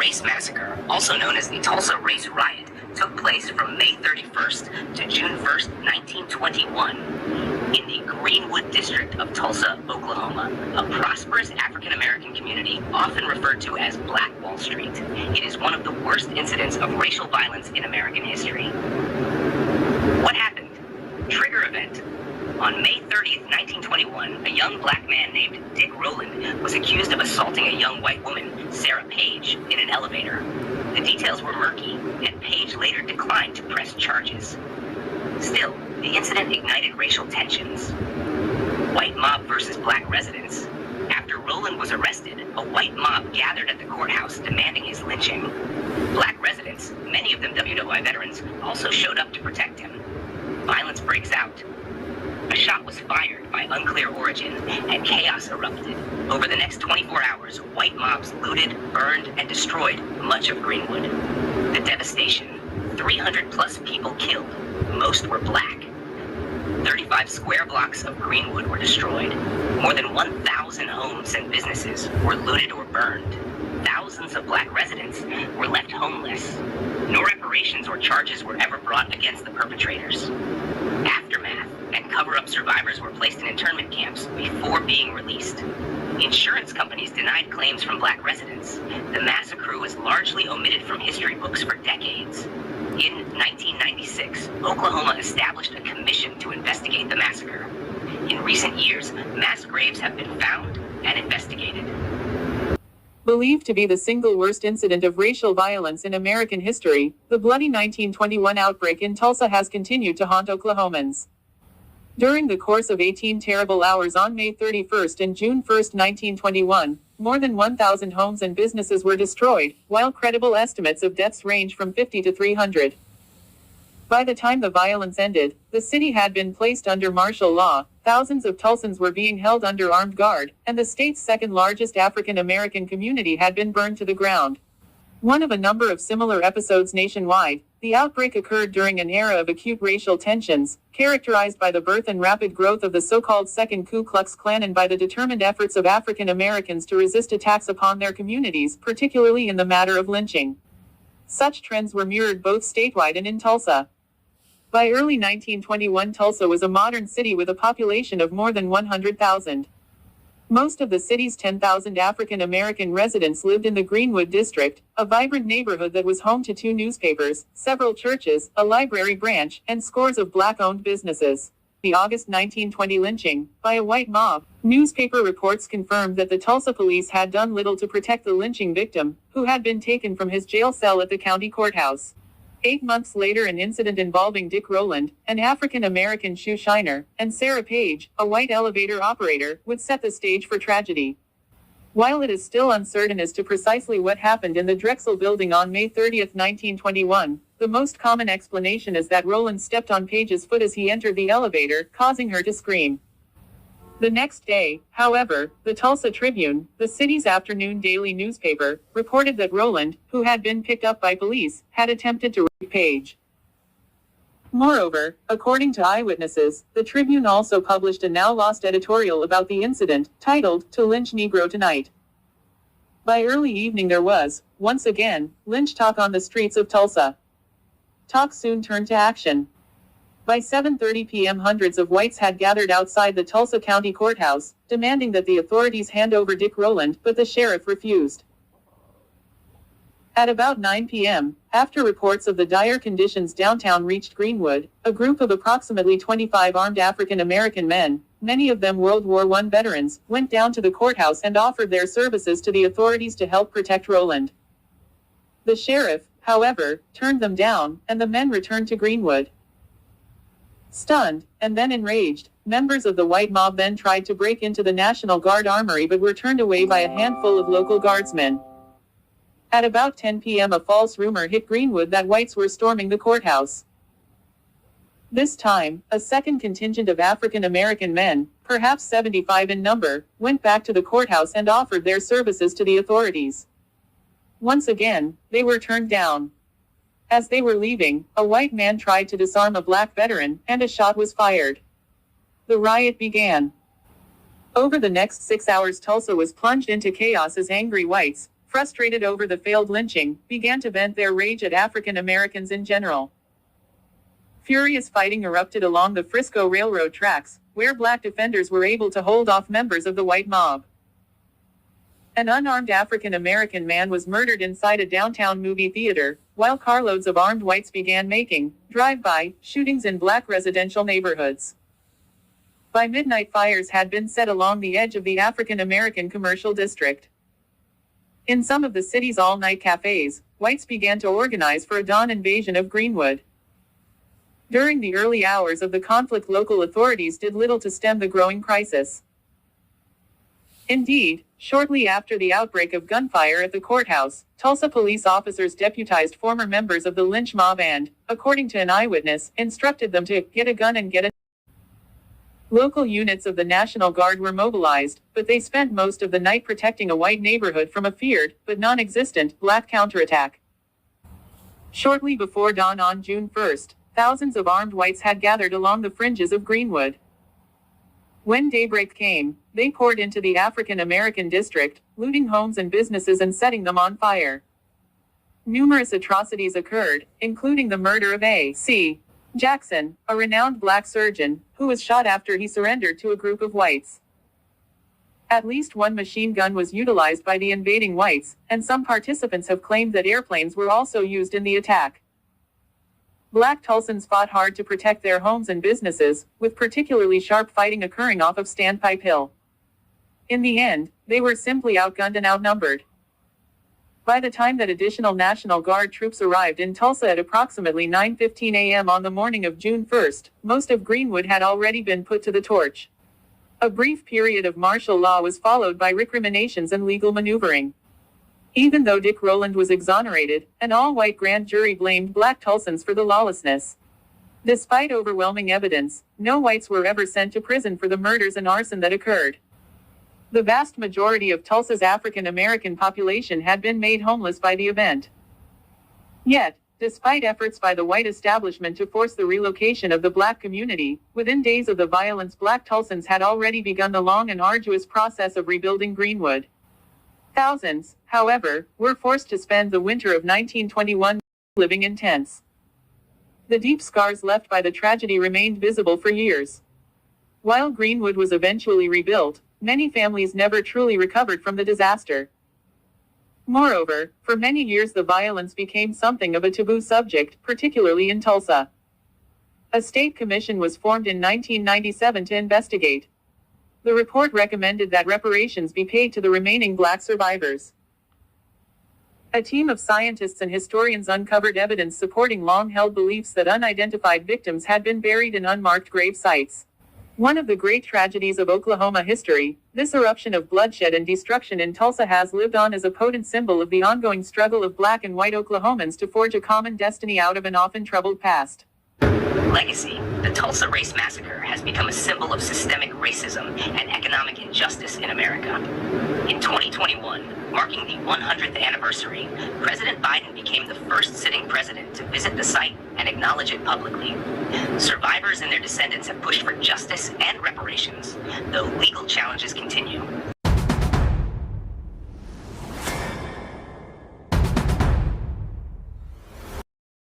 Race Massacre, also known as the Tulsa Race Riot, took place from May 31st to June 1st, 1921, in the Greenwood district of Tulsa, Oklahoma, a prosperous African-American community often referred to as Black Wall Street. It is one of the worst incidents of racial violence in American history. What happened? Trigger event. On May 30th, 1921, a young black man named Dick Rowland was accused of assaulting a young white woman, Sarah Page, in an elevator. The details were murky, and Page later declined to press charges. Still, the incident ignited racial tensions. White mob versus black residents. After Rowland was arrested, a white mob gathered at the courthouse demanding his lynching. Black residents, many of them WWI veterans, also showed up to protect him. Violence breaks out. A shot was fired by unclear origin, and chaos erupted. Over the next 24 hours, white mobs looted, burned, and destroyed much of Greenwood. The devastation: 300 plus people killed. Most were black. 35 square blocks of Greenwood were destroyed. More than 1,000 homes and businesses were looted or burned. Thousands of black residents were left homeless. No reparations or charges were ever brought against the perpetrators. Aftermath and cover-up survivors were placed in internment camps before being released. Insurance companies denied claims from black residents. The massacre was largely omitted from history books for decades. In 1996, Oklahoma established a commission to investigate the massacre. In recent years, mass graves have been found and investigated. Believed to be the single worst incident of racial violence in American history, the bloody 1921 outbreak in Tulsa has continued to haunt Oklahomans. During the course of 18 terrible hours on May 31st and June 1st, 1921, more than 1,000 homes and businesses were destroyed, while credible estimates of deaths range from 50 to 300. By the time the violence ended, the city had been placed under martial law, thousands of Tulsans were being held under armed guard, and the state's second-largest African-American community had been burned to the ground. One of a number of similar episodes nationwide, the outbreak occurred during an era of acute racial tensions, characterized by the birth and rapid growth of the so-called Second Ku Klux Klan and by the determined efforts of African Americans to resist attacks upon their communities, particularly in the matter of lynching. Such trends were mirrored both statewide and in Tulsa. By early 1921, Tulsa was a modern city with a population of more than 100,000. Most of the city's 10,000 African American residents lived in the Greenwood district, a vibrant neighborhood that was home to 2 newspapers, several churches, a library branch, and scores of black-owned businesses. The August 1920 lynching, by a white mob. Newspaper reports confirmed that the Tulsa police had done little to protect the lynching victim, who had been taken from his jail cell at the county courthouse. 8 months later, an incident involving Dick Rowland, an African-American shoe shiner, and Sarah Page, a white elevator operator, would set the stage for tragedy. While it is still uncertain as to precisely what happened in the Drexel building on May 30, 1921, the most common explanation is that Rowland stepped on Page's foot as he entered the elevator, causing her to scream. The next day, however, the Tulsa Tribune, the city's afternoon daily newspaper, reported that Rowland, who had been picked up by police, had attempted to rape Page. Moreover, according to eyewitnesses, the Tribune also published a now-lost editorial about the incident, titled, "To Lynch Negro Tonight." By early evening there was, once again, lynch talk on the streets of Tulsa. Talk soon turned to action. By 7:30 p.m. hundreds of whites had gathered outside the Tulsa County Courthouse, demanding that the authorities hand over Dick Rowland, but the sheriff refused. At about 9 p.m., after reports of the dire conditions downtown reached Greenwood, a group of approximately 25 armed African American men, many of them World War I veterans, went down to the courthouse and offered their services to the authorities to help protect Rowland. The sheriff, however, turned them down, and the men returned to Greenwood. Stunned, and then enraged, members of the white mob then tried to break into the National Guard armory but were turned away by a handful of local guardsmen. At about 10 p.m. a false rumor hit Greenwood that whites were storming the courthouse. This time, a second contingent of African American men, perhaps 75 in number, went back to the courthouse and offered their services to the authorities. Once again, they were turned down. As they were leaving, a white man tried to disarm a black veteran, and a shot was fired. The riot began. Over the next 6 hours, Tulsa was plunged into chaos as angry whites, frustrated over the failed lynching, began to vent their rage at African Americans in general. Furious fighting erupted along the Frisco Railroad tracks, where black defenders were able to hold off members of the white mob. An unarmed African American man was murdered inside a downtown movie theater, while carloads of armed whites began making drive-by shootings in black residential neighborhoods. By midnight, fires had been set along the edge of the African American commercial district. In some of the city's all-night cafes, whites began to organize for a dawn invasion of Greenwood. During the early hours of the conflict, local authorities did little to stem the growing crisis. Indeed, shortly after the outbreak of gunfire at the courthouse, Tulsa police officers deputized former members of the lynch mob and, according to an eyewitness, instructed them to get a gun and get a. Local units of the National Guard were mobilized, but they spent most of the night protecting a white neighborhood from a feared, but non-existent, black counterattack. Shortly before dawn on June 1st, thousands of armed whites had gathered along the fringes of Greenwood. When daybreak came, they poured into the African American district, looting homes and businesses and setting them on fire. Numerous atrocities occurred, including the murder of A.C. Jackson, a renowned black surgeon, who was shot after he surrendered to a group of whites. At least one machine gun was utilized by the invading whites, and some participants have claimed that airplanes were also used in the attack. Black Tulsans fought hard to protect their homes and businesses, with particularly sharp fighting occurring off of Standpipe Hill. In the end, they were simply outgunned and outnumbered. By the time that additional National Guard troops arrived in Tulsa at approximately 9:15 a.m. on the morning of June 1st, most of Greenwood had already been put to the torch. A brief period of martial law was followed by recriminations and legal maneuvering. Even though Dick Rowland was exonerated, an all-white grand jury blamed black Tulsans for the lawlessness. Despite overwhelming evidence, no whites were ever sent to prison for the murders and arson that occurred. The vast majority of Tulsa's African American population had been made homeless by the event. Yet, despite efforts by the white establishment to force the relocation of the black community, within days of the violence, black Tulsans had already begun the long and arduous process of rebuilding Greenwood. Thousands, however, were forced to spend the winter of 1921 living in tents. The deep scars left by the tragedy remained visible for years. While Greenwood was eventually rebuilt, many families never truly recovered from the disaster. Moreover, for many years the violence became something of a taboo subject, particularly in Tulsa. A state commission was formed in 1997 to investigate. The report recommended that reparations be paid to the remaining black survivors. A team of scientists and historians uncovered evidence supporting long-held beliefs that unidentified victims had been buried in unmarked grave sites. One of the great tragedies of Oklahoma history, this eruption of bloodshed and destruction in Tulsa has lived on as a potent symbol of the ongoing struggle of black and white Oklahomans to forge a common destiny out of an often troubled past. Legacy. The Tulsa Race Massacre has become a symbol of systemic racism and economic injustice in America. In 2021, marking the 100th anniversary, President Biden became the first sitting president to visit the site and acknowledge it publicly. Survivors and their descendants have pushed for justice and reparations, though legal challenges continue.